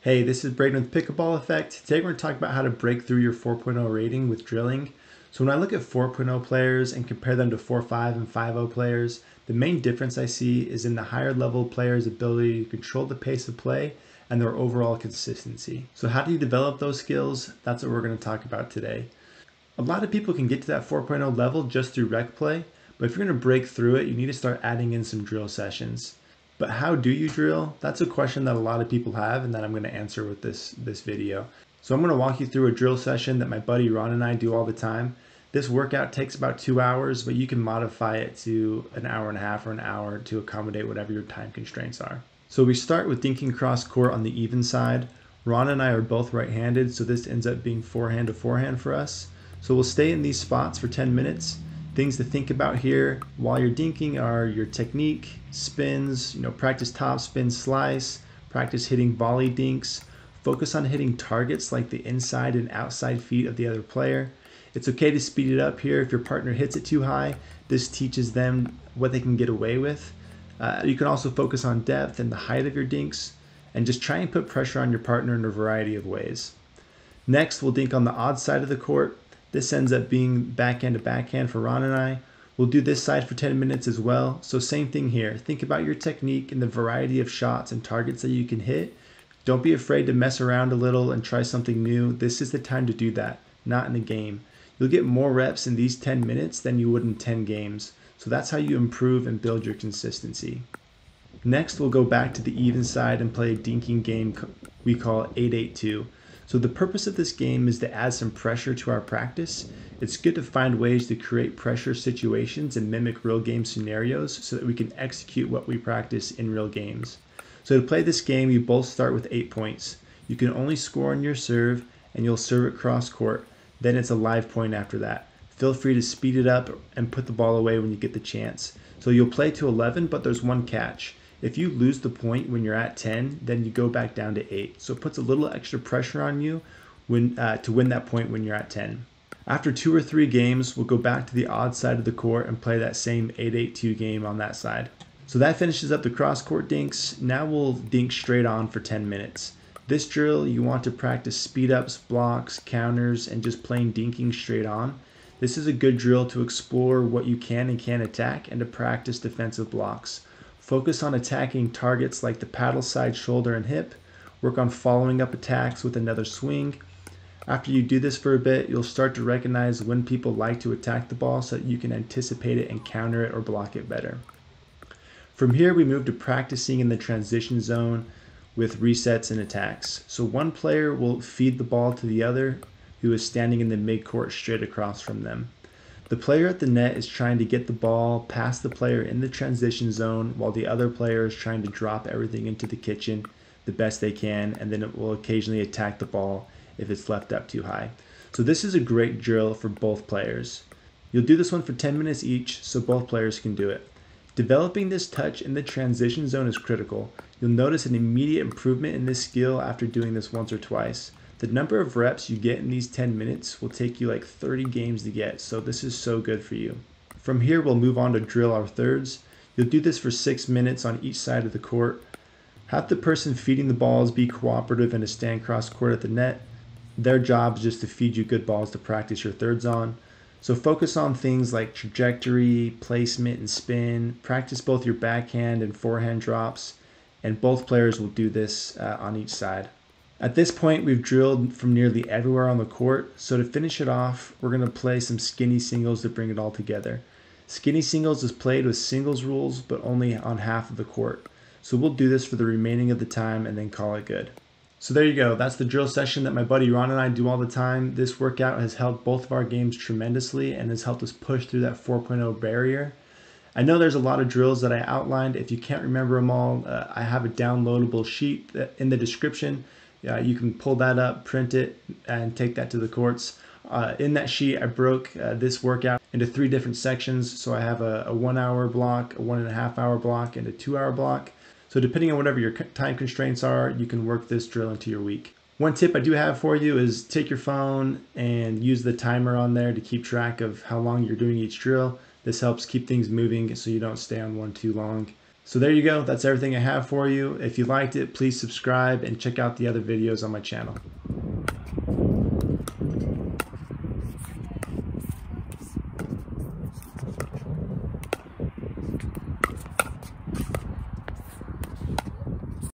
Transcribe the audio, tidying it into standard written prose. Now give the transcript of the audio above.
Hey, this is Braden with Pickleball Effect. Today we're going to talk about how to break through your 4.0 rating with drilling. So when I look at 4.0 players and compare them to 4.5 and 5.0 players, the main difference I see is in the higher level players' ability to control the pace of play and their overall consistency. So how do you develop those skills? That's what we're going to talk about today. A lot of people can get to that 4.0 level just through rec play, but if you're going to break through it, you need to start adding in some drill sessions. But how do you drill? That's a question that a lot of people have and that I'm going to answer with this video. So I'm going to walk you through a drill session that my buddy Ron and I do all the time. This workout takes about 2 hours, but you can modify it to an hour and a half or an hour to accommodate whatever your time constraints are. So we start with dinking cross court on the even side. Ron and I are both right-handed, so this ends up being forehand to forehand for us. So we'll stay in these spots for 10 minutes. Things to think about here while you're dinking are your technique, spins, practice top spin slice, practice hitting volley dinks, focus on hitting targets like the inside and outside feet of the other player. It's okay to speed it up here if your partner hits it too high. This teaches them what they can get away with. You can also focus on depth and the height of your dinks and just try and put pressure on your partner in a variety of ways. Next, we'll dink on the odd side of the court. This ends up being backhand to backhand for Ron and I. We'll do this side for 10 minutes as well. So same thing here. Think about your technique and the variety of shots and targets that you can hit. Don't be afraid to mess around a little and try something new. This is the time to do that, not in a game. You'll get more reps in these 10 minutes than you would in 10 games. So that's how you improve and build your consistency. Next, we'll go back to the even side and play a dinking game we call 8-8-2. So the purpose of this game is to add some pressure to our practice. It's good to find ways to create pressure situations and mimic real game scenarios so that we can execute what we practice in real games. So to play this game, you both start with 8 points. You can only score on your serve and you'll serve it cross court. Then it's a live point after that. Feel free to speed it up and put the ball away when you get the chance. So you'll play to 11, but there's one catch. If you lose the point when you're at 10, then you go back down to 8. So it puts a little extra pressure on you to win that point when you're at 10. After 2 or 3 games, we'll go back to the odd side of the court and play that same 8-8-2 game on that side. So that finishes up the cross court dinks. Now we'll dink straight on for 10 minutes. This drill, you want to practice speed ups, blocks, counters, and just plain dinking straight on. This is a good drill to explore what you can and can't attack and to practice defensive blocks. Focus on attacking targets like the paddle side, shoulder, and hip. Work on following up attacks with another swing. After you do this for a bit, you'll start to recognize when people like to attack the ball so that you can anticipate it and counter it or block it better. From here, we move to practicing in the transition zone with resets and attacks. So one player will feed the ball to the other who is standing in the midcourt straight across from them. The player at the net is trying to get the ball past the player in the transition zone while the other player is trying to drop everything into the kitchen the best they can, and then it will occasionally attack the ball if it's left up too high. So this is a great drill for both players. You'll do this one for 10 minutes each so both players can do it. Developing this touch in the transition zone is critical. You'll notice an immediate improvement in this skill after doing this once or twice. The number of reps you get in these 10 minutes will take you like 30 games to get, so this is so good for you. From here, we'll move on to drill our thirds. You'll do this for 6 minutes on each side of the court. Have the person feeding the balls be cooperative and to stand cross court at the net. Their job is just to feed you good balls to practice your thirds on. So focus on things like trajectory, placement, and spin. Practice both your backhand and forehand drops, and both players will do this on each side. At this point, we've drilled from nearly everywhere on the court, so to finish it off, we're going to play some skinny singles to bring it all together. Skinny singles is played with singles rules, but only on half of the court. So we'll do this for the remaining of the time and then call it good. So there you go. That's the drill session that my buddy Ron and I do all the time. This workout has helped both of our games tremendously and has helped us push through that 4.0 barrier. I know there's a lot of drills that I outlined. If you can't remember them all, I have a downloadable sheet in the description. You can pull that up, print it, and take that to the courts. In that sheet, I broke this workout into 3 different sections. So I have a 1 hour block, a 1.5 hour block, and a 2 hour block. So depending on whatever your time constraints are, you can work this drill into your week. One tip I do have for you is take your phone and use the timer on there to keep track of how long you're doing each drill. This helps keep things moving so you don't stay on one too long. So there you go. That's everything I have for you. If you liked it, please subscribe and check out the other videos on my channel.